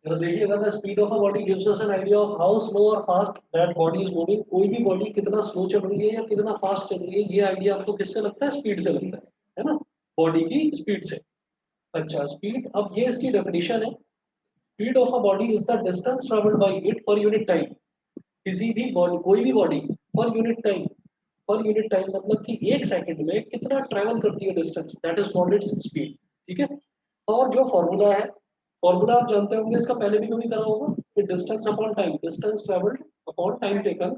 जरा देखिएगा, the speed of a body gives us an idea of how slow और fast that body is moving. कोई भी body कितना स्लो चल रही है या कितना फास्ट चल रही है, ये आइडिया आपको किससे लगता है? स्पीड से लगता है ना, बॉडी की स्पीड से। अच्छा, स्पीड, अब ये इसकी डेफिनेशन है। Speed of a body is the distance travelled by it per unit time. किसी भी बॉडी, कोई भी body per unit time, per unit time मतलब कि एक सेकंड में कितना ट्रेवल करती है distance, that is called its speed. ठीक है। और जो फॉर्मूला है, फॉर्मूला आप जानते होंगे, इसका पहले भी कभी करा होगा कि distance upon time, distance travelled upon time taken,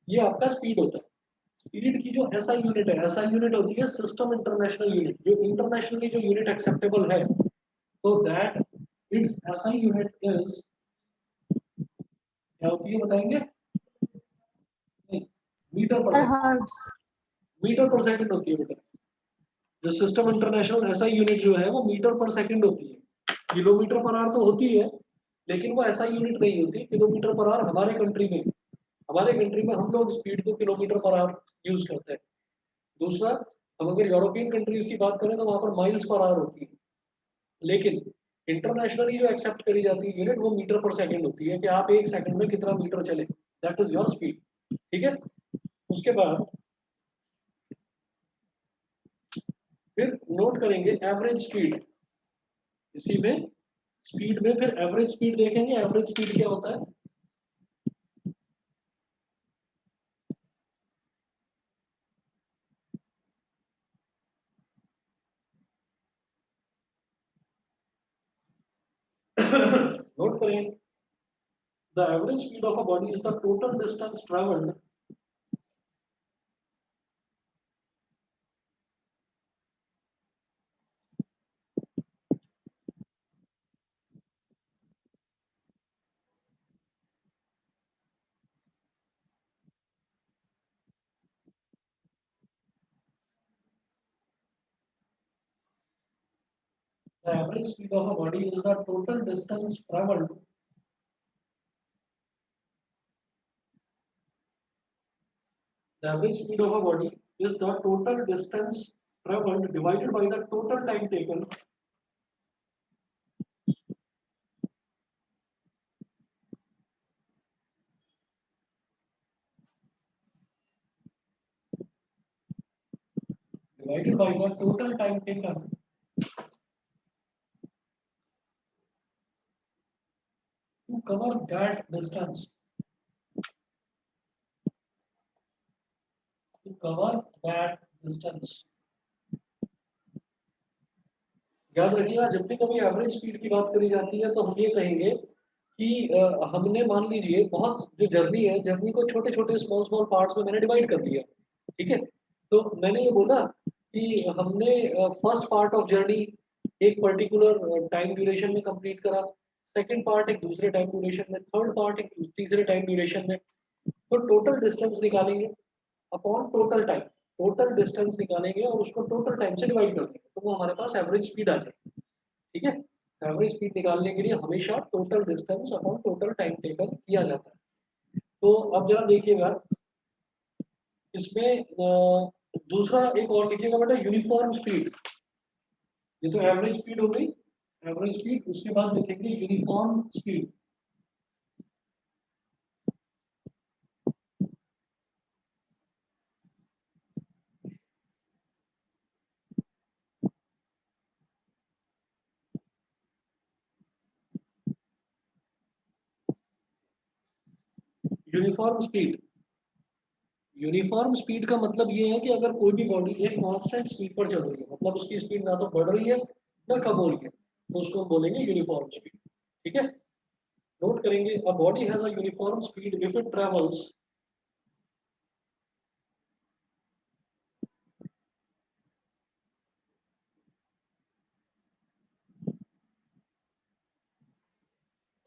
ये आपका स्पीड होता है। स्पीड की जो एसआई यूनिट है, एसआई यूनिट होती है सिस्टम इंटरनेशनल यूनिट, जो इंटरनेशनली जो यूनिट एक्सेप्टेबल है, तो that it's SI unit is, क्या होती है बताएंगे? मीटर पर पर सेकंड, हर्ट्ज। मीटर पर सेकंड होती है बेटा। जो सिस्टम इंटरनेशनल एसआई यूनिट जो है वो मीटर पर सेकंड होती है। किलोमीटर पर आवर तो होती है, लेकिन वो एसआई यूनिट नहीं होती किलोमीटर पर आवर हमारे कंट्री में। हमारे कंट्री में हम लोग स्पीड को किलोमीटर पर आवर यूज करते हैं। दूसरा, हम अगर यूरोपियन कंट्रीज की बात करें तो वहां पर माइल्स पर आवर होती है। लेकिन इंटरनेशनली जो एक्सेप्ट करी जाती है यूनिट, वो मीटर पर सेकंड होती है, कि आप एक सेकंड में कितना मीटर चले, दैट इज योर स्पीड। ठीक है। उसके बाद फिर नोट करेंगे एवरेज स्पीड। इसी में स्पीड में फिर एवरेज स्पीड देखेंगे, एवरेज स्पीड क्या होता है। नोट करें, the average speed of a body is the total distance travelled the average speed of a body is the total distance traveled the average speed of a body is the total distance traveled divided by the total time taken divided by the total time taken to cover that distance, to cover that distance। याद रखिएगा, जब भी कभी average speed की बात करी जाती है तो हम ये कहेंगे कि हमने मान लीजिए बहुत जो जर्नी है, जर्नी को छोटे छोटे स्मॉल स्मॉल पार्ट्स में मैंने डिवाइड कर दिया। ठीक है। तो मैंने ये बोला कि हमने फर्स्ट पार्ट ऑफ जर्नी एक पर्टिकुलर टाइम ड्यूरेशन में कंप्लीट करा, सेकंड पार्ट एक दूसरे टाइम ड्यूरेशन में, थर्ड पार्ट एक तीसरे टाइम ड्यूरेशन में। तो टोटल डिस्टेंस निकालेंगे upon total time, total distance निकालेंगे और उसको टोटल टाइम से डिवाइड कर देंगे, तो वो हमारे पास एवरेज स्पीड आ जाएगी। ठीक है। एवरेज स्पीड निकालने के लिए हमेशा total distance upon total time taken किया जाता है। तो अब जरा देखिएगा इसमें दूसरा एक और लिखिएगा बेटा, यूनिफॉर्म स्पीड। ये तो एवरेज स्पीड हो गई, एवरेज स्पीड। उसके बाद लिखेंगे uniform speed. Uniform speed, uniform speed का मतलब ये है कि अगर कोई भी बॉडी एक कांस्टेंट स्पीड पर चल रही है, मतलब उसकी स्पीड ना तो बढ़ रही है ना कम हो रही है, तो उसको हम बोलेंगे यूनिफॉर्म स्पीड। ठीक है। नोट करेंगे, a body has a uniform speed if it travels,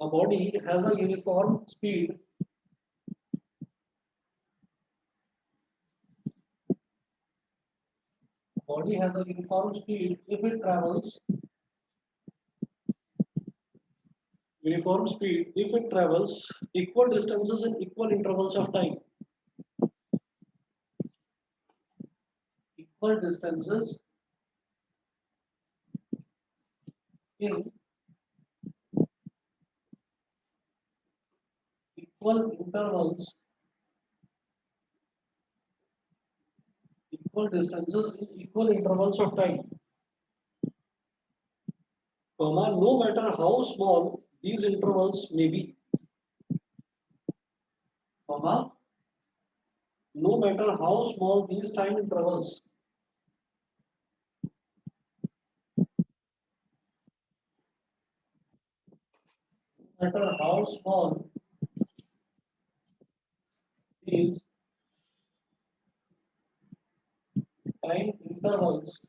a body has a uniform speed body has a uniform speed if it travels, uniform speed if it travels equal distances in equal intervals of time, equal distances in equal intervals, equal distances in equal intervals of time, comma, no matter how small these intervals may be, comma, no matter how small these time intervals, no matter how small these time intervals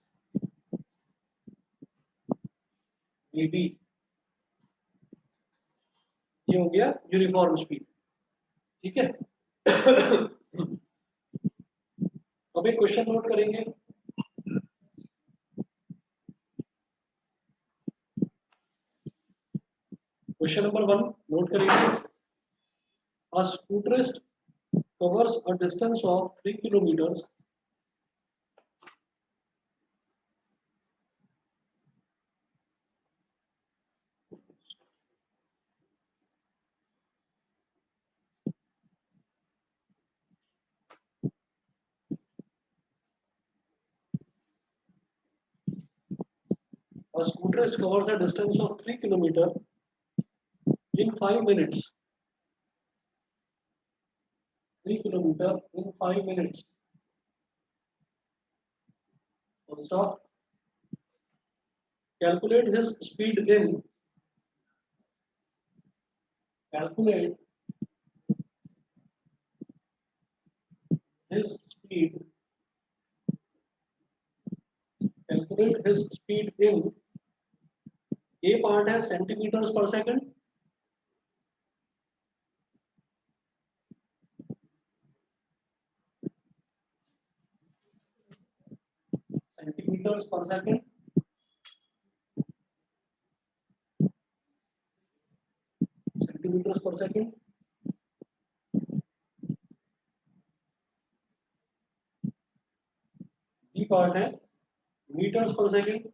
may be, ये हो गया uniform speed. ठीक है। अब एक question note करेंगे। Question number 1 note करेंगे। A scooterist covers a distance of 3 kilometers of 3 kilometers in 5 minutes. 3 kilometers in 5 minutes. Also, calculate his speed in. Calculate his speed. Calculate his speed in. A part है centimeters per second. Centimeters per second. Centimeters per second. B part है meters per second.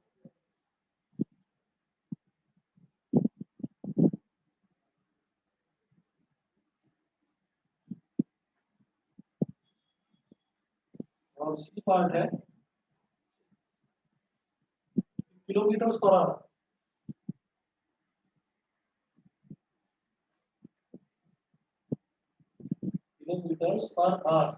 और C part है kilometres per hour. Kilometres per hour.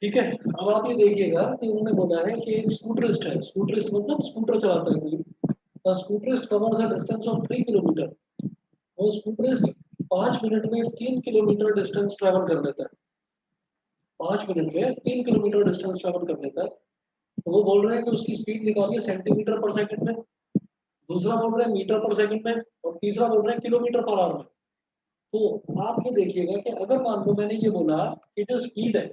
ठीक है। अब आप ये देखिएगा कि उन्होंने बोला है कि एक स्कूटरिस्ट है। स्कूटरिस्ट मतलब स्कूटर चलाता है कोई। Scooterist covers a distance of 3 kilometre. वो स्कूटरिस्ट 5 मिनट में 3 किलोमीटर डिस्टेंस ट्रैवल कर लेता है। 5 मिनट में 3 किलोमीटर डिस्टेंस ट्रैवल कर लेता है। तो वो बोल रहे हैं कि उसकी स्पीड निकालिए सेंटीमीटर पर सेकंड में, दूसरा बोल रहे हैं मीटर पर सेकंड में, और तीसरा बोल रहे हैं किलोमीटर पर आवर में। तो आप ये देखिएगा कि अगर मान लो मैंने ये बोला कि जो स्पीड है,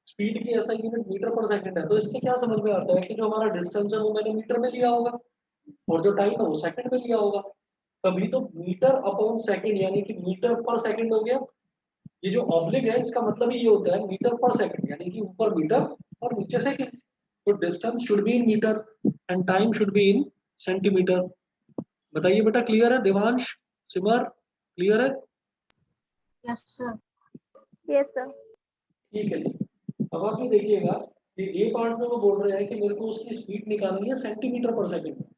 स्पीड की ऐसा यूनिट मीटर पर सेकंड है, तो इससे क्या समझ में आता है कि जो हमारा डिस्टेंस है वो मैंने मीटर में लिया होगा और जो टाइम है वो सेकंड में लिया होगा। तभी तो मीटर अपॉन सेकंड यानी कि मीटर पर सेकंड हो गया। ये जो ऑब्लिक है इसका मतलब ही ये होता है मीटर पर सेकंड, यानी कि ऊपर मीटर और नीचे सेकंड। तो distance should be in meter and time should be in centimetre. बताइए बेटा, क्लियर है? देवांश, सिमर, क्लियर है? Yes sir. Yes sir. ठीक है जी। अब आप ये देखिएगा कि ए पार्ट में वो बोल रहे हैं कि मेरे को उसकी स्पीड निकालनी है सेंटीमीटर पर सेकंड में।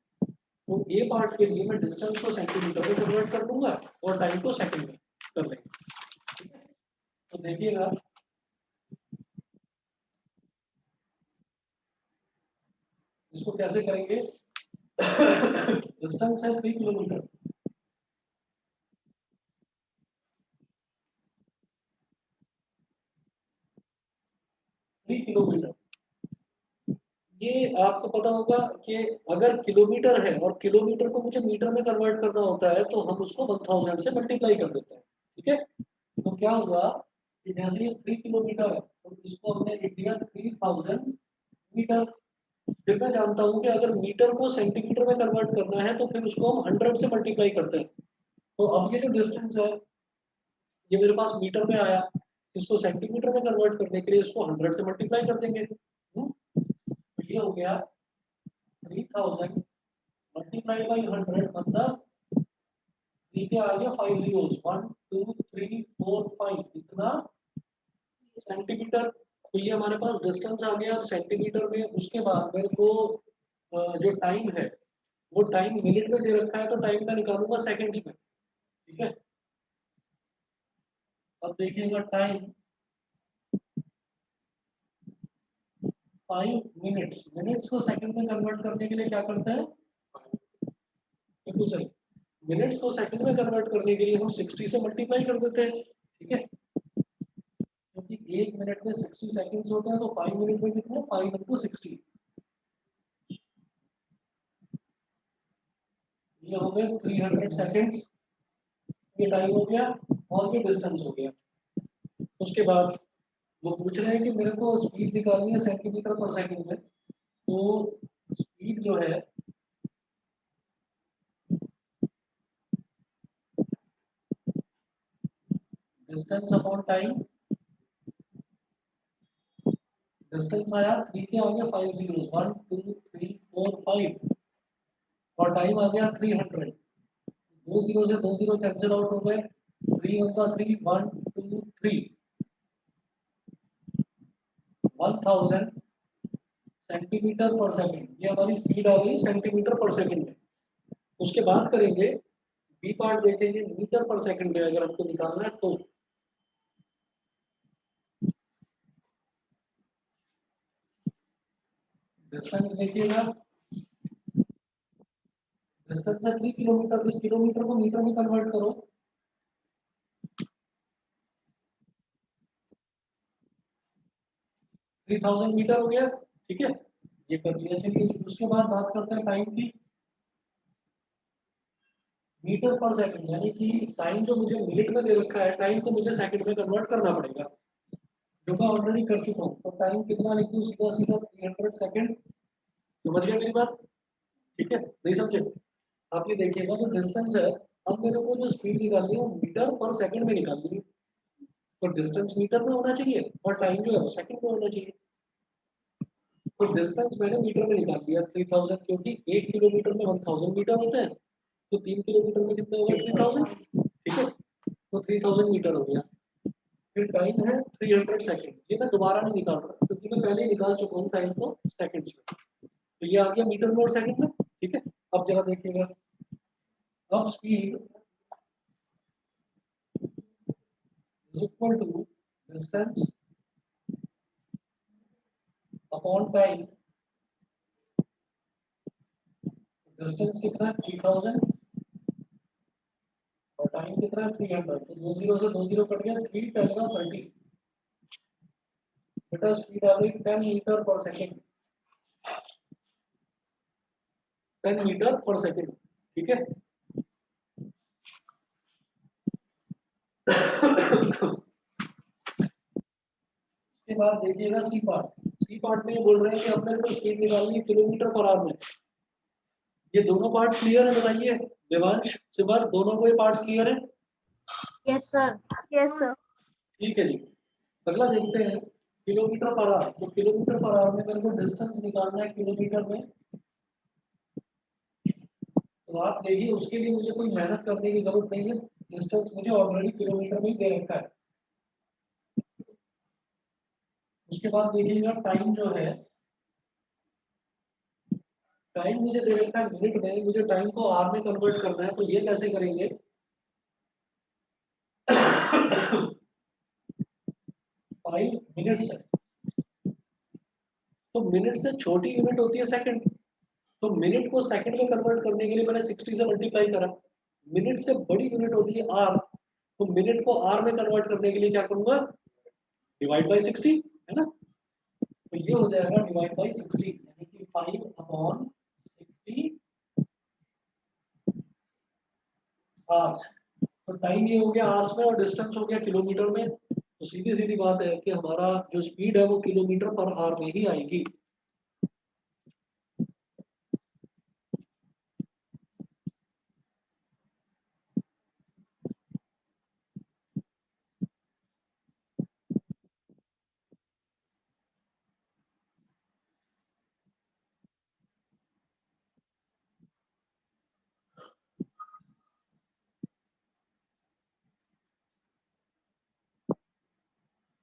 तो ए पार्ट के लिए मैं डिस्टेंस को सेंटीमीटर में कन्वर्ट कर दूंगा और टाइम को सेकंड में कर लेंगे। ठीक है, तो देखिएगा इसको कैसे करेंगे। डिस्टेंस है 3 किलोमीटर। 3 किलोमीटर। ये आपको पता होगा कि अगर किलोमीटर है और किलोमीटर को मुझे मीटर में कन्वर्ट करना होता है तो हम उसको 1000 से मल्टीप्लाई कर देते हैं। ठीक है, तो क्या हुआ कि जैसे ये 3 किलोमीटर है तो इसको हमने लिख दिया 3000 मीटर। फिर मैं जानता हूँ कि अगर मीटर को सेंटीमीटर में कन्वर्ट करना है तो फिर उसको हम 100 से मल्टीप्लाई करते हैं। तो अब ये जो डिस्टेंस है ये मेरे पास मीटर में आया, इसको सेंटीमीटर में कन्वर्ट करने के लिए इसको 100 से मल्टीप्लाई कर देंगे। तो ये हो गया 3000 मल्टीप्लाई बाई 100 मतलब 3 के आगे 5 zeros 1 2 3 4 5 इतना सेंटीमीटर। तो ये हमारे पास डिस्टेंस आ गया सेंटीमीटर में। उसके बाद मेरे को जो टाइम है वो टाइम मिनट में दे रखा है, तो टाइम का निकालूंगा सेकंड्स में। ठीक है, अब देखिएगा टाइम 5 मिनट्स। मिनट्स को सेकंड में कन्वर्ट करने के लिए क्या करते हैं, बिल्कुल सही, मिनट्स को सेकंड में कन्वर्ट करने के लिए हम 60 से मल्टीप्लाई कर देते हैं। ठीक है, क्योंकि 1 मिनट में 60 सेकंड्स होते हैं, तो 5 मिनट में कितना, 5 × 60। ये हो गए 300 सेकंड्स, ये टाइम हो गया और ये डिस्टेंस हो गया। उसके बाद वो पूछ रहे हैं कि मेरे को स्पीड निकालनी है सेंटीमीटर पर सेकंड में। तो स्पीड जो है डिस्टेंस अपॉन टाइम, डिस्टेंस आया 3 के आगे 5 zeros 1 2 3 4 5 और टाइम आ गया 300। 2 जीरो से 2 जीरो कैंसिल आउट हो गए, 3 वन सा 3 1 2 3 1000 सेंटीमीटर पर सेकंड। ये हमारी स्पीड आ गई सेंटीमीटर पर सेकंड में। उसके बाद करेंगे बी पार्ट, देखेंगे मीटर पर सेकंड में अगर हमको निकालना है तो। डिस्टेंस देखिएगा, डिस्टेंस है 3 किलोमीटर, इस किलोमीटर को मीटर में कन्वर्ट करो। 3000 मीटर हो गया। ठीक है, ये कर लिया। चलिए उसके बाद बात करते हैं टाइम की। मीटर पर सेकंड यानी कि टाइम जो मुझे मिनट में दे रखा है, टाइम को मुझे सेकंड में कन्वर्ट करना पड़ेगा, जो मैं ऑलरेडी कर चुका हूँ। तो टाइम कितना लिख दूँ, सीधा सीधा 300 सेकंड। समझ गए मेरी बात? ठीक है, नहीं समझे? आप ये देखिएगा जो डिस्टेंस है, अब मेरे को जो स्पीड निकालनी है वो मीटर पर सेकंड में निकालनी है। तो डिस्टेंस मीटर में होना चाहिए और टाइम जो है वो सेकंड में होना चाहिए। तो डिस्टेंस मैंने मीटर में निकाल दिया 3000, क्योंकि 1 किलोमीटर में 1000 मीटर होते हैं। तो 3 किलोमीटर में कितने होगा, 3000। ठीक है, तो 3000 मीटर हो गया। फिर टाइम है 300 सेकंड। ये मैं दोबारा नहीं निकाल रहा क्योंकि मैं पहले ही निकाल चुका हूँ टाइम को सेकंड्स में। तो ये आ गया मीटर में और सेकंड में। ठीक है, अब जरा देखिएगा, अब speed is equal to distance upon time. Distance कितना है 3000 और टाइम कितना है 300। तो 2 जीरो से 2 जीरो कट गया, 3 10 का 30 बेटा। स्पीड आ गई 10 मीटर पर सेकंड, 10 मीटर पर सेकंड। ठीक है, उसके बाद देखिएगा सी पार्ट। सी पार्ट में ये बोल रहे हैं कि अपने को स्पीड निकालनी है किलोमीटर पर आवर में। ये दोनों पार्ट्स क्लियर है, बताइए देवांश सिमर, दोनों को ये पार्ट्स क्लियर है? Yes sir. Yes sir. ठीक है जी, अगला देखते हैं किलोमीटर पर आवर। तो किलोमीटर पर आवर में मेरे को डिस्टेंस निकालना है किलोमीटर में। तो आप देखिए उसके लिए मुझे कोई मेहनत करने की जरूरत नहीं है, डिस्टेंस मुझे ऑलरेडी किलोमीटर में ही दे रखा है। उसके बाद देखिएगा टाइम जो है, टाइम मुझे दे रखा है मिनट में, मुझे टाइम को आवर में कन्वर्ट करना है। तो ये कैसे करेंगे 5 मिनट्स है, तो मिनट से छोटी यूनिट होती है सेकंड। तो मिनट को सेकंड में कन्वर्ट करने के लिए मैंने 60 से मल्टीप्लाई करा। मिनट से बड़ी यूनिट होती है आर, तो मिनट को आर में कन्वर्ट करने के लिए क्या करूंगा, डिवाइड बाई 60, है ना। तो ये हो जाएगा डिवाइड बाई 60, यानी कि 5/60 आवर्स। तो टाइम ये हो गया आवर्स में और डिस्टेंस हो गया किलोमीटर में। तो सीधी सीधी बात है कि हमारा जो स्पीड है वो किलोमीटर पर आवर में ही आएगी।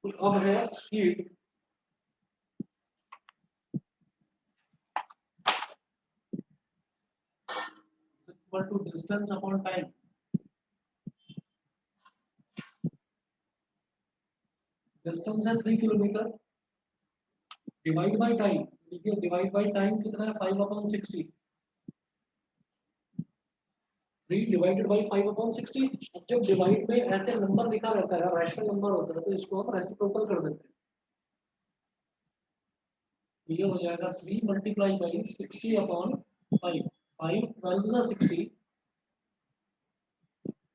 तो अब है speed equal to distance upon time. Distance है 3 किलोमीटर, डिवाइड बाय टाइम। देखिए डिवाइड बाय टाइम कितना है 5/60। 3 डिवाइडेड बाय 5/60। अब जब डिवाइड में ऐसे नंबर लिखा रहता है, रैशनल नंबर होता है, तो इसको हम रेसिप्रोकल कर देते हैं। ये हो जाएगा 3 multiply by 60/5। 5 12 60,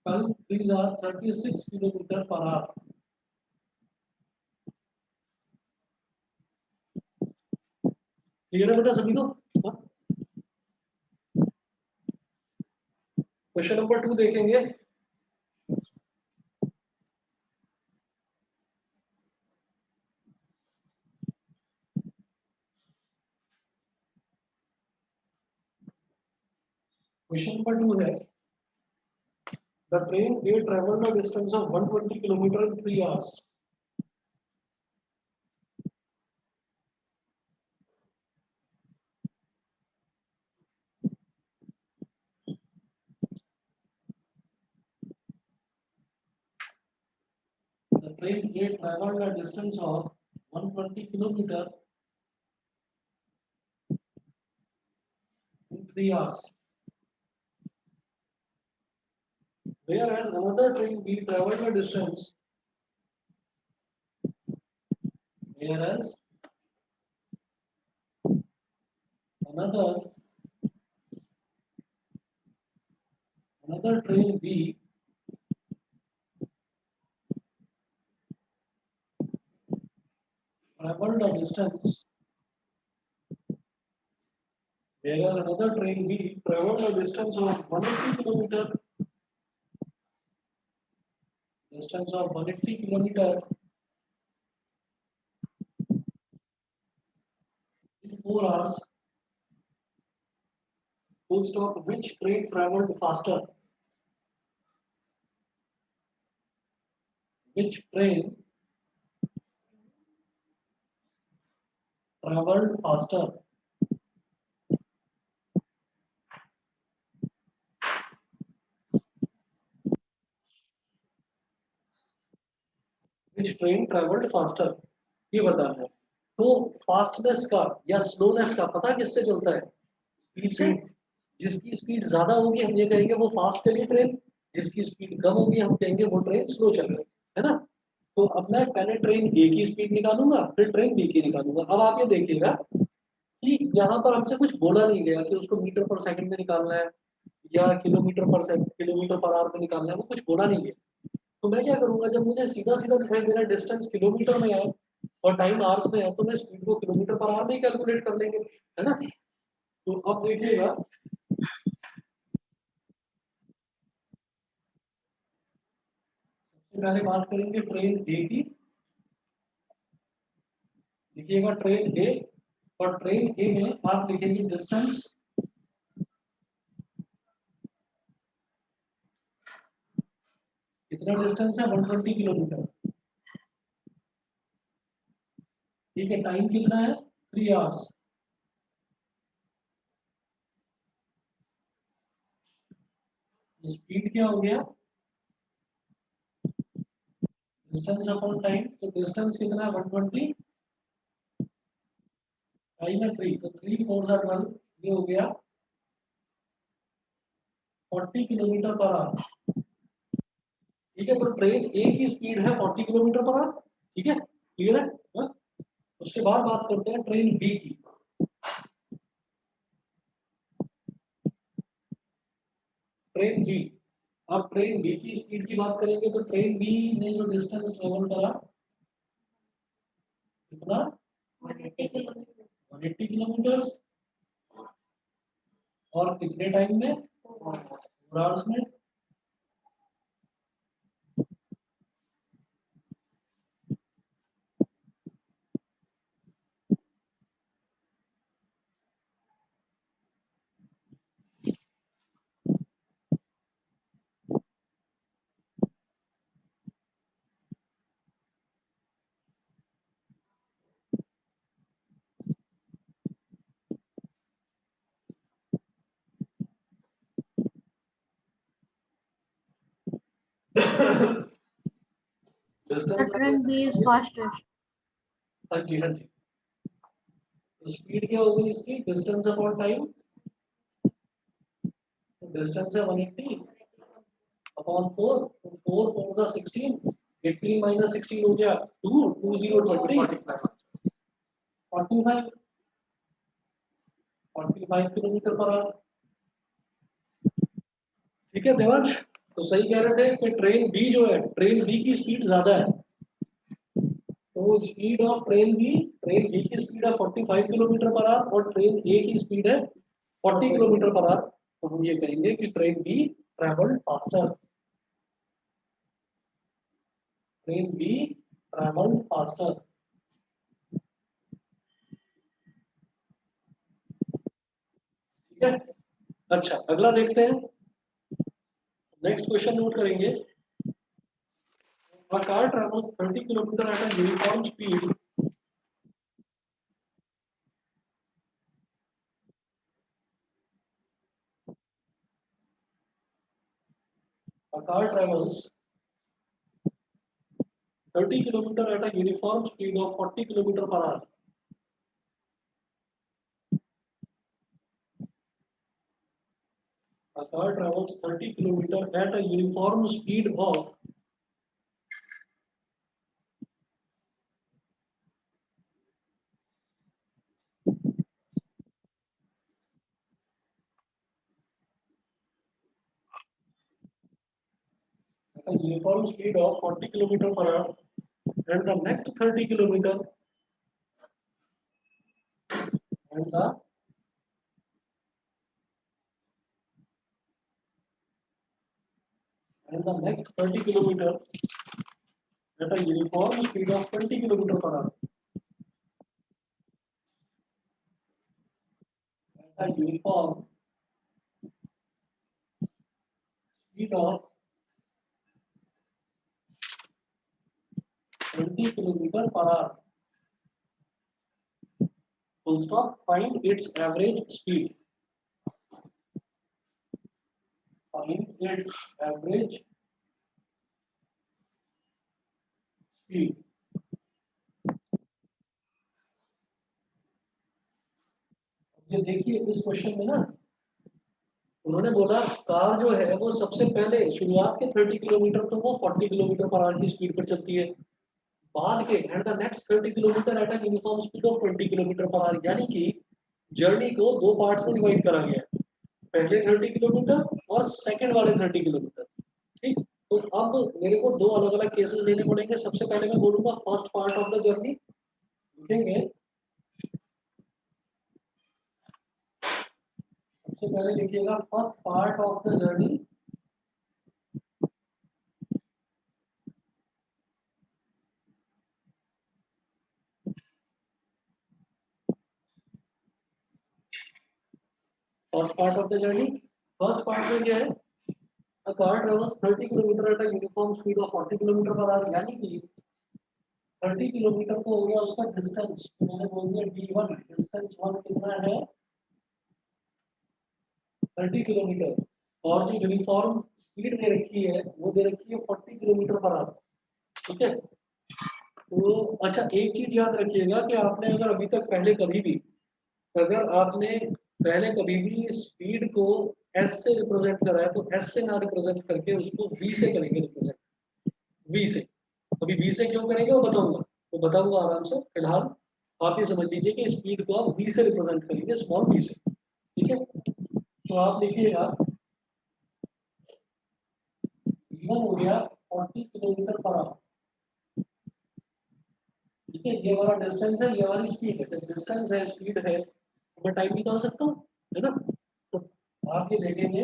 12 3 36 kilometre per our. Clear है बेटा सभी को? क्वेश्चन नंबर 2 देखेंगे। क्वेश्चन नंबर 2 है the train A travelled a distance of 120 kilometre in 3 hours. The train A traveled a distance of 120 kilometer in 3 hours. Whereas another train B traveled a distance, whereas another train B traveled a distance, whereas another train B traveled a distance of 180 kilometer, distance of 180 kilometer in 4 hours. Full stop. Which train traveled faster? Which train traveled faster? Which train traveled faster? ये बताना है। तो fastness का या slowness का पता किससे चलता है? स्पीड से। जिसकी स्पीड ज्यादा होगी हम ये कहेंगे वो फास्ट चली ट्रेन, जिसकी स्पीड कम होगी हम कहेंगे वो ट्रेन स्लो चल रही है ना। तो अब मैं पहले ट्रेन ए की स्पीड निकालूंगा, फिर ट्रेन बी की निकालूंगा। अब आप ये देखिएगा कि यहाँ पर हमसे कुछ बोला नहीं गया कि उसको मीटर पर सेकंड में निकालना है या किलोमीटर पर आवर में निकालना है, वो कुछ बोला नहीं गया। तो मैं क्या करूंगा, जब मुझे सीधा सीधा दिखाई दे रहा है डिस्टेंस किलोमीटर में है और टाइम आवर्स में है, तो मैं स्पीड को किलोमीटर पर आवर में ही कैलकुलेट कर लेंगे, है ना। तो अब देखिएगा सबसे पहले बात करेंगे ट्रेन ए की। लिखिएगा ट्रेन ए, और ट्रेन ए में आप लिखेंगे डिस्टेंस कितना, डिस्टेंस है 120 किलोमीटर। ठीक है, टाइम कितना है 3 आवर्स। स्पीड क्या हो गया, डिस्टेंस अपॉन टाइम। तो डिस्टेंस कितना है 120, टाइम है 3, तो 3 4 सा 12, ये हो गया 40 किलोमीटर पर आवर। ठीक है, तो ट्रेन ए की स्पीड है 40 किलोमीटर पर आवर। ठीक है, क्लियर है हाँ? उसके बाद बात करते हैं ट्रेन बी की। ट्रेन बी, अब ट्रेन बी की स्पीड की बात करेंगे तो ट्रेन बी ने जो डिस्टेंस ट्रेवल करा कितना 180 किलोमीटर। 180 किलोमीटर, और कितने टाइम में 4 आवर्स में। Distance train B is fastest. हाँ जी हाँ जी। तो स्पीड क्या होगी इसकी, डिस्टेंस अपॉन टाइम। डिस्टेंस है 180 अपॉन 4, तो 4 4 जा 16, 80 माइनस 16 हो गया 2, 20 45 45 किलोमीटर पर आवर। ठीक है देवांश, तो सही कह रहे थे कि ट्रेन बी जो है, ट्रेन बी की स्पीड ज्यादा है। तो स्पीड ऑफ ट्रेन बी की स्पीड है 45 किलोमीटर पर आवर और ट्रेन ए की स्पीड है 40 किलोमीटर पर आवर। तो हम ये कहेंगे कि train B travel faster. Train B travel faster. ठीक है। अच्छा अगला देखते हैं, नेक्स्ट क्वेश्चन नोट करेंगे। A car travels 30 kilometer at a uniform speed. A car travels 30 kilometer at a uniform speed of 40 kilometer per hour. A car travels 30 kilometer at a uniform speed of 40 kilometer per hour, and the next 30 kilometer and the next 30 kilometer at a uniform speed of 20 kilometer per hour. At a uniform speed of 20 kilometer per hour. Full stop. Find its average speed. Find its average speed. ये देखिए इस question में ना उन्होंने बोला car जो है वो सबसे पहले शुरुआत के 30 किलोमीटर तो वो 40 किलोमीटर पर आवर की स्पीड पर चलती है, बाद के and the next 30 kilometre at a uniform speed of 20 kilometre per our, यानी कि जर्नी को दो पार्ट्स में डिवाइड करा गया है, पहले 30 किलोमीटर और सेकंड वाले 30 किलोमीटर। ठीक, तो अब मेरे को दो अलग अलग केसेस लेने पड़ेंगे। सबसे पहले मैं बोलूंगा first part of the journey, लिखेंगे सबसे पहले लिखिएगा first part of the journey. First part of the journey, first part में क्या है, a car travels 30 kilometre at a uniform speed of 40 kilometre per our, यानी कि 30 किलोमीटर तो हो गया उसका डिस्टेंस, तो मैंने बोल दिया d1, डिस्टेंस 1 कितना है 30 किलोमीटर, और जो यूनिफॉर्म स्पीड दे रखी है वो दे रखी है 40 किलोमीटर पर आवर। ठीक है, तो अच्छा एक चीज याद रखिएगा कि आपने अगर अभी तक पहले कभी भी, अगर आपने पहले कभी भी स्पीड को एस से रिप्रेजेंट करा है तो एस से ना रिप्रेजेंट करके उसको वी से करेंगे रिप्रेजेंट, वी से। अभी वी से क्यों करेंगे वो बताऊंगा, तो बताऊंगा आराम से, फिलहाल आप ये समझ लीजिए कि स्पीड को आप वी से रिप्रेजेंट करेंगे, स्मॉल वी से। ठीक है, तो आप लिखिएगा v1 हो गया 40 किलोमीटर पर आवर। ठीक है, ये हमारा डिस्टेंस है, ये हमारी स्पीड है। डिस्टेंस है, स्पीड है, तो मैं टाइम निकाल सकता हूँ, है ना। तो आप ये देखेंगे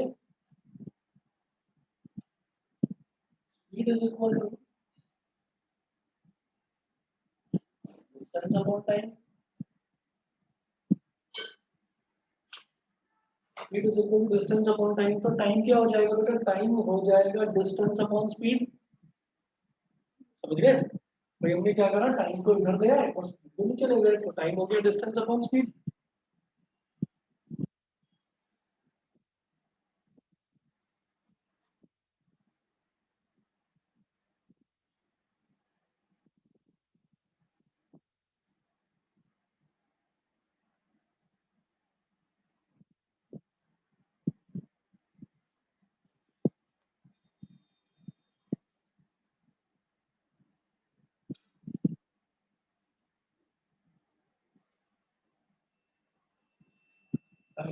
speed is equal to distance upon time. Speed is equal to distance upon time, तो टाइम क्या हो जाएगा बेटा, टाइम हो जाएगा डिस्टेंस अपॉन स्पीड। समझ गए, तो हमने क्या करा, टाइम को इधर ले आए और स्पीड को नीचे ले गए, तो टाइम हो गया डिस्टेंस अपॉन स्पीड।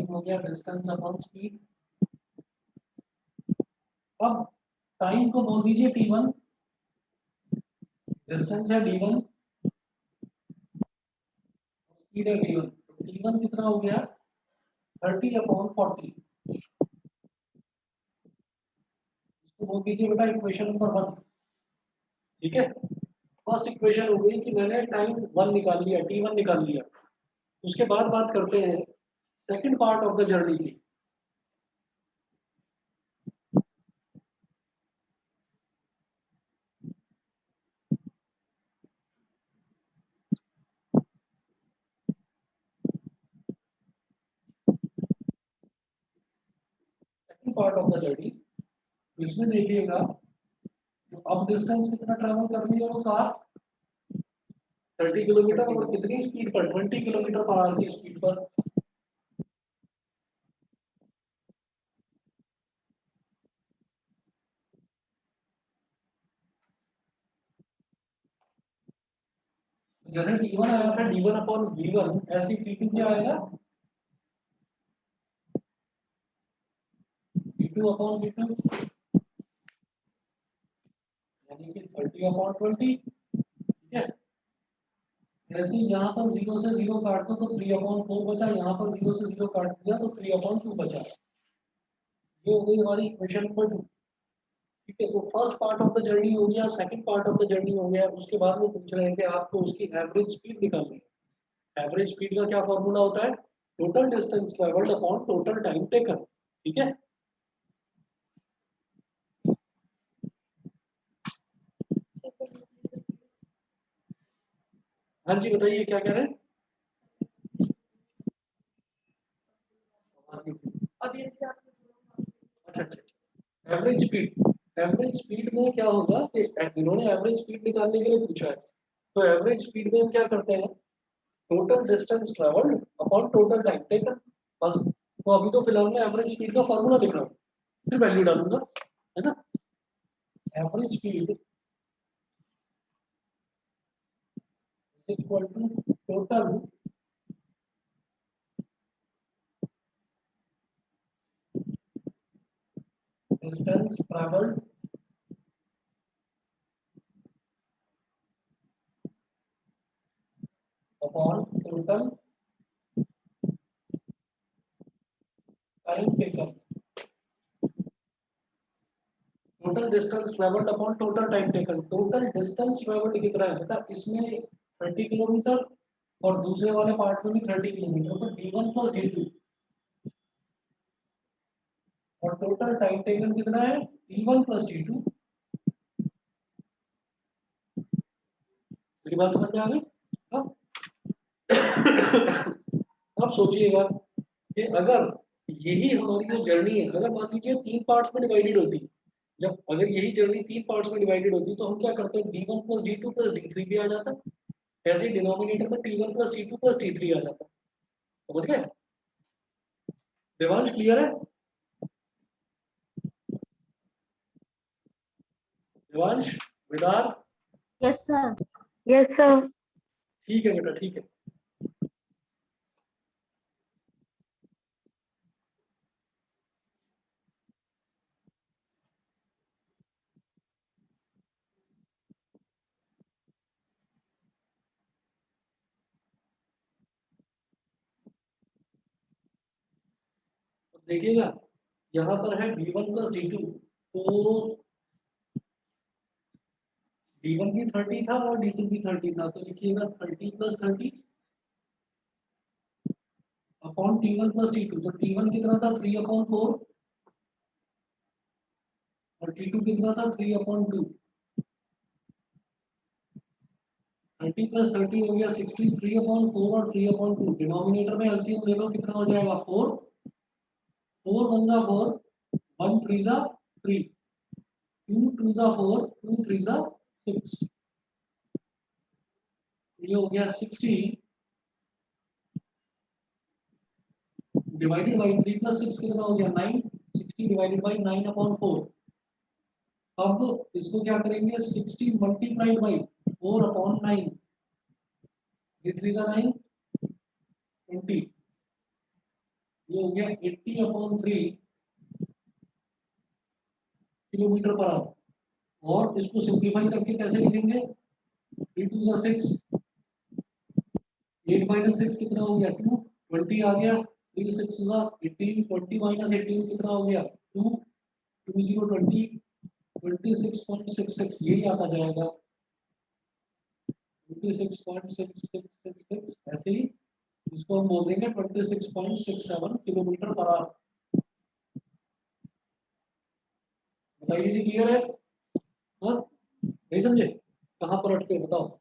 हो गया डिस्टेंस अपॉन स्पीड। अब टाइम को बोल दीजिए t1, डिस्टेंस है d1, स्पीड है v1। t1 कितना हो गया 30/40। इसको बोल दीजिए बेटा इक्वेशन नंबर 1। ठीक है, फर्स्ट इक्वेशन हो गई कि मैंने टाइम 1 निकाल लिया, t1 निकाल लिया। उसके बाद बात करते हैं second part of the journey की। Second part of the journey, इसमें देखिएगा अब डिस्टेंस कितना ट्रेवल कर रही है वो कार 30 किलोमीटर और कितनी स्पीड पर 20 किलोमीटर पर आवर की स्पीड पर। जैसे t1 आया था d1/v1, ऐसे t2 क्या आएगा d2/v2, यानी कि 30/20। ठीक है, जैसे यहाँ पर 0 से 0 काट दो तो 3/4 बचा, यहाँ पर 0 से 0 काट दिया तो 3/2 बचा। ये हो गई हमारी इक्वेशन नंबर 2। ठीक है, तो first part of the journey हो गया, second part of the journey हो गया। उसके बाद वो पूछ रहे हैं कि आपको उसकी एवरेज स्पीड निकालनी है। एवरेज स्पीड का क्या फॉर्मूला होता है, total distance travelled upon total time taken. ठीक है, हाँ जी बताइए क्या कह रहे हैं। अभी अभी आपने अच्छा अच्छा, एवरेज स्पीड। एवरेज स्पीड में क्या होगा कि इन्होंने एवरेज स्पीड निकालने के लिए पूछा है, तो एवरेज स्पीड में हम क्या करते हैं, total distance travelled upon total time taken, बस। तो अभी तो फिलहाल मैं एवरेज स्पीड का फॉर्मूला लिख रहा हूँ, फिर वैल्यू डालूंगा, है ना। Average speed equal to total distance travelled upon total time taken. Total distance travelled upon total time taken. Total distance travelled कितना है बेटा, इसमें 30 किलोमीटर और दूसरे वाले पार्ट में भी 30 किलोमीटर, तो d1 प्लस d2। और टोटल टाइम टेकन कितना है t1 प्लस t2। मेरी बात समझ में आ गई। अब अब सोचिएगा कि अगर यही हमारी जो जर्नी है, अगर मान लीजिए 3 पार्ट्स में डिवाइडेड होती, जब अगर यही जर्नी 3 पार्ट्स में डिवाइडेड होती तो हम क्या करते हैं, d1 plus d2 plus d3 भी आ जाता। ऐसे डिनोमिनेटर में t1 plus t2 plus t3 आ जाता। समझ गए देवांश, क्लियर है देवांश, विदार। Yes sir. Yes sir. ठीक है बेटा, ठीक है। तो देखिएगा यहाँ पर है d1 प्लस d2, तो d1 भी 30 था और d2 भी 30 था, तो लिखिएगा 30 plus 30 upon t1 plus t2। तो t1 कितना था 3/4 और t2 कितना था 3/2। 30 प्लस 30 हो गया 60, 3/4 और 3/2। डिनोमिनेटर में एलसीएम ले लो, कितना हो जाएगा 4। 4 1 जा 4, 1 3 जा 3, 2 2 जा 4, 2 3 जा 6। ये हो गया 60 डिवाइडेड बाई 3 प्लस 6 कितना हो गया 9। 60 डिवाइडेड बाई 9/4। अब इसको क्या करेंगे, 60 मल्टीप्लाइड बाई 4/9, ये 3 जा 9, 20। ये हो गया 80/3 किलोमीटर पर आवर। और इसको सिंप्लीफाई करके कैसे लिखेंगे? 3 2 6, 8 - 6 कितना हो गया? 2, 20 आ गया, 3 6 18, 20 - 18 कितना हो गया? 2, 20 20, 26.666 यही आता जाएगा, 26.6666। ऐसे ही इसको हम बोल देंगे 26.67 किलोमीटर पर आवर। बताइए जी, क्लियर है? हाँ, नहीं समझे? कहाँ पर अटके बताओ।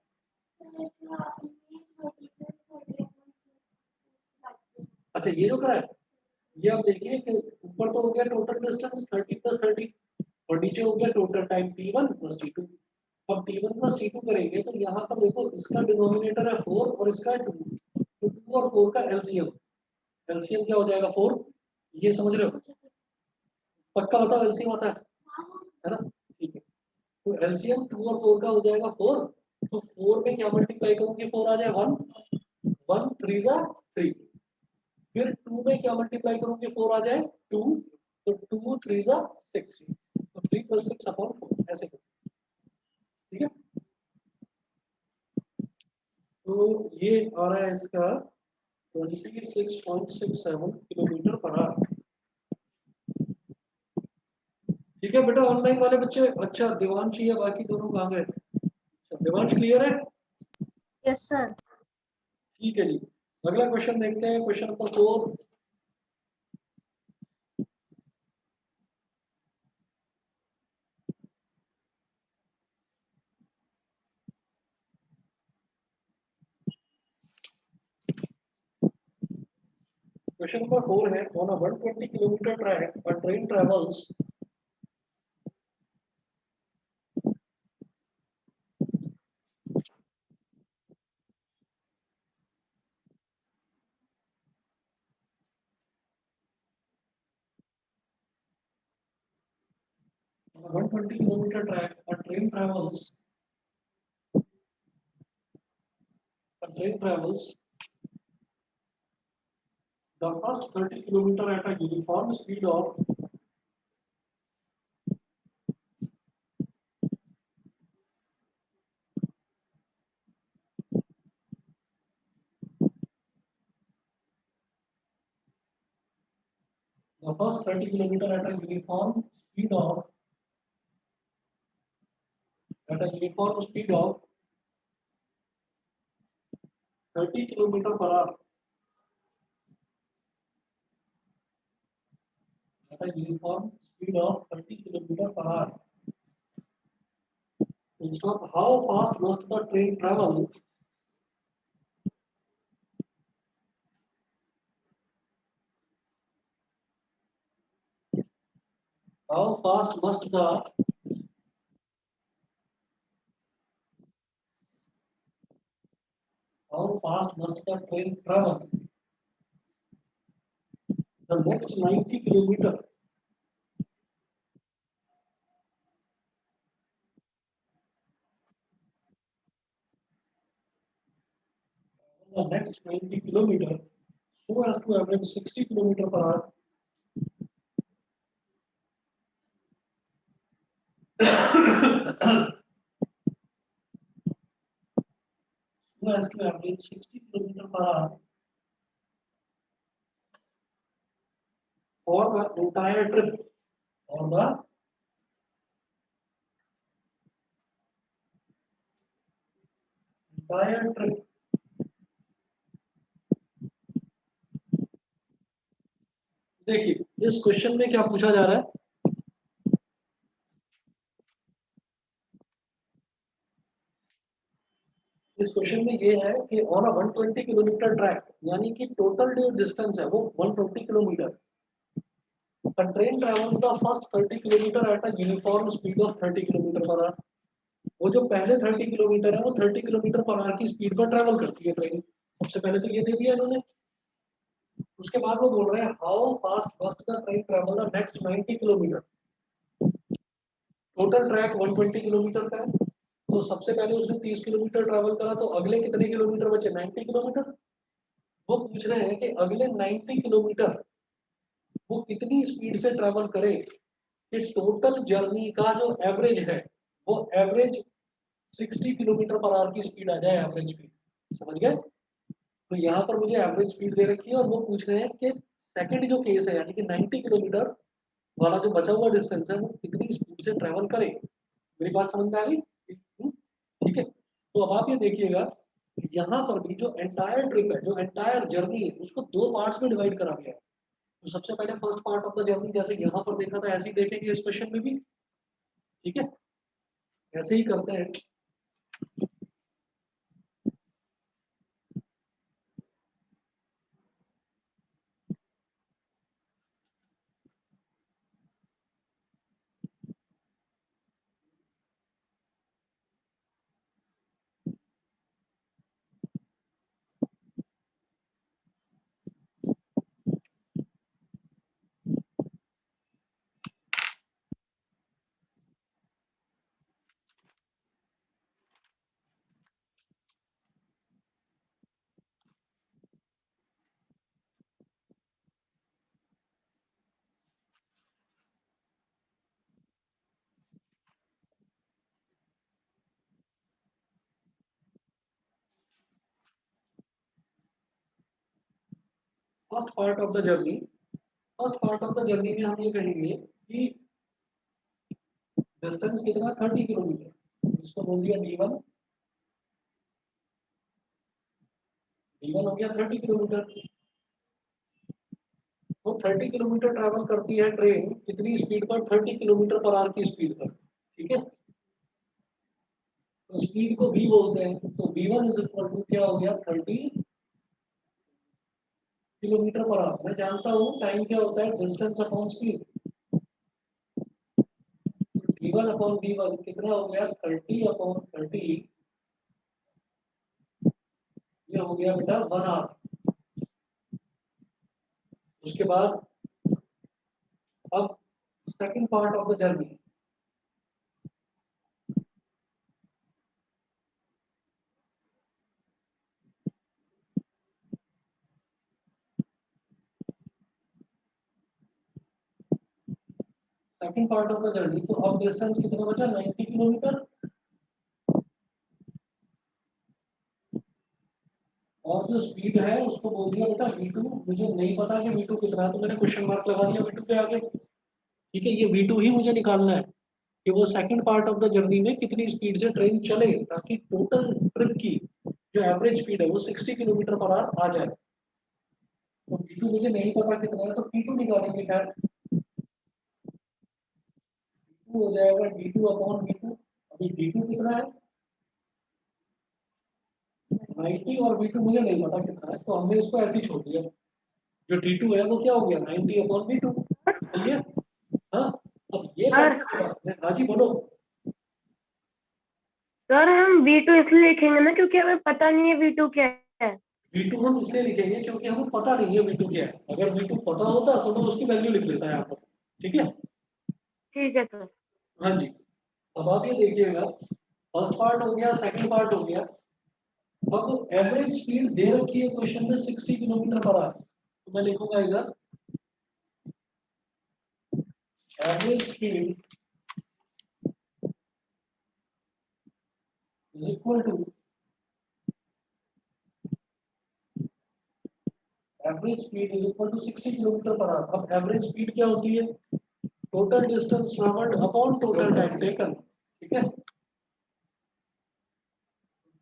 अच्छा, ये जो करा है, ये आप देखिए कि ऊपर तो हो गया टोटल डिस्टेंस 30 + 30, और नीचे हो गया टोटल टाइम T1 + T2। अब T1 + T2 करेंगे तो यहाँ पर देखो, इसका डिनोमिनेटर है 4 और इसका है 2, तो 2 और 4 का एलसीएम, एलसीएम क्या हो जाएगा? 4। ये समझ रहे हो? पक्का बताओ, एलसीएम आता है ना? ठीक है, तो एलसीएम 2 और 4 का हो जाएगा 4। तो 4 में क्या मल्टीप्लाई करूंगी? 4 आ जाए 1, 1 3 जा 3। फिर 2 में क्या मल्टीप्लाई करूंगी? 4 आ जाए 2, तो 2 3 जा 6, तो 3 + 6/4 ऐसे करो। ठीक है, तो ये आ रहा है इसका 26.67 किलोमीटर पर आवर। ठीक है बेटा, ऑनलाइन वाले बच्चे। अच्छा, देवांश या बाकी दोनों कहाँ गए? अच्छा, देवांश क्लियर है? Yes sir. ठीक है जी, अगला क्वेश्चन देखते हैं, क्वेश्चन नंबर 4। क्वेश्चन नंबर 4 है, on a 120 kilometre track a train travels on a 120-kilometer track. A train travels the first 30 kilometer at a uniform speed of the first 30 kilometer at a uniform speed of 30 kilometer per hour at a uniform speed of 30 kilometer per hour. Instead, how fast must the train travel? How fast must the train travel the next 90 kilometer? The next 90 kilometer so as to average 60 kilometer per hour. So as to average 60 kilometer per hour for the entire trip. For the entire trip. देखिए, इस question में क्या पूछा जा रहा है? इस question में ये है कि ऑन अ 120 किलोमीटर ट्रैक, यानी कि टोटल जो डिस्टेंस है वो 120 kilometre, the train travels the first 30 kilometre at a uniform speed of 30 kilometre per our. वो जो पहले 30 किलोमीटर है वो 30 किलोमीटर पर आवर की स्पीड पर ट्रेवल करती है ट्रेन। सबसे पहले तो ये दे दिया इन्होंने। उसके बाद वो बोल रहे हैं how fast must the train travel the next 90 kilometre. Total track 120 kilometre का है, तो सबसे पहले उसने 30 किलोमीटर ट्रैवल करा, तो अगले कितने किलोमीटर बचे? 90 किलोमीटर। वो पूछ रहे हैं कि अगले 90 किलोमीटर वो कितनी स्पीड से ट्रेवल करे कि टोटल जर्नी का जो एवरेज है वो एवरेज 60 किलोमीटर पर आवर की स्पीड आ जाए, एवरेज स्पीड। समझ गए? तो यहाँ पर मुझे एवरेज स्पीड दे रखी है और वो पूछ रहे हैं कि सेकंड जो केस है यानी कि 90 किलोमीटर वाला जो बचा हुआ डिस्टेंस है वो कितनी स्पीड से ट्रेवल करे। मेरी बात समझ में आ गई? ठीक है। तो अब आप ये देखिएगा, यहाँ पर भी जो एंटायर ट्रिप है, जो एंटायर जर्नी है, उसको दो पार्ट्स में डिवाइड करा गया है। तो सबसे पहले first part of the journey जैसे यहाँ पर देखा था ऐसे ही देखेंगे इस क्वेश्चन में भी। ठीक है, ऐसे ही करते हैं। First part of the journey, first part of the journey में हम ये कहेंगे कि डिस्टेंस कितना 30 किलोमीटर, इसको बोल दिया d1, d1 हो गया 30 किलोमीटर। तो 30 किलोमीटर ट्रैवल करती है ट्रेन कितनी स्पीड पर, 30 किलोमीटर पर आवर की स्पीड पर। ठीक है, तो स्पीड को v बोलते हैं, तो v1 इज इक्वल टू क्या हो गया 30 किलोमीटर पर आवर। मैं जानता हूँ टाइम क्या होता है, distance upon speed. d1 upon v1 कितना हो गया 30 अपॉन 30, ये हो गया बेटा 1 आवर। उसके बाद अब second part of the journey, second part of the journey, तो अब डिस्टेंस कितना बचा 90 किलोमीटर। और जो स्पीड है उसको बोल दिया बेटा v2। मुझे नहीं पता कि v2 कितना है, तो मैंने क्वेश्चन मार्क लगा दिया v2 के आगे। ठीक है, ये v2 ही मुझे निकालना है कि वो second part of the journey में कितनी स्पीड से ट्रेन चले ताकि टोटल ट्रिप की जो एवरेज स्पीड है वो 60 किलोमीटर पर आवर आ जाए। तो v2 मुझे नहीं पता कितना है, तो p2 निकालेंगे क्या, v2 हो जाएगा d2 अपॉन v2। अभी d2 कितना है 90 और v2 मुझे नहीं पता कितना है, तो हमने इसको ऐसे ही छोड़ दिया। जो d2 है वो क्या हो गया 90 अपॉन v2। सही है। हाँ, अब ये सर हाँ जी बोलो। सर हम V2 इसलिए लिखेंगे ना क्योंकि हमें पता नहीं है V2 क्या है। v2 हम इसलिए लिखेंगे क्योंकि हमें पता नहीं है v2 क्या है। अगर v2 पता होता तो मैं उसकी वैल्यू लिख लेता यहाँ पर। ठीक है। ठीक है सर। हाँ जी, अब आप ये देखिएगा, फर्स्ट पार्ट हो गया, सेकंड पार्ट हो गया। अब एवरेज स्पीड दे रखी है क्वेश्चन में 60 किलोमीटर पर आवर, तो मैं लिखूंगा इधर average speed is equal to average speed is equal to 60 kilometre per hour. अब एवरेज स्पीड क्या होती है, total distance travelled upon total time taken. ठीक है,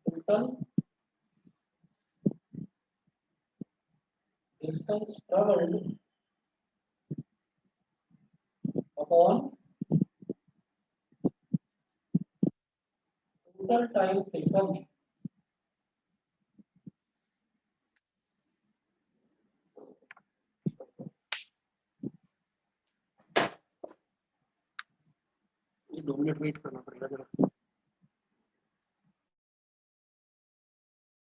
total distance travelled upon total time taken. दो मिनट वेट करना पड़ेगा जरा।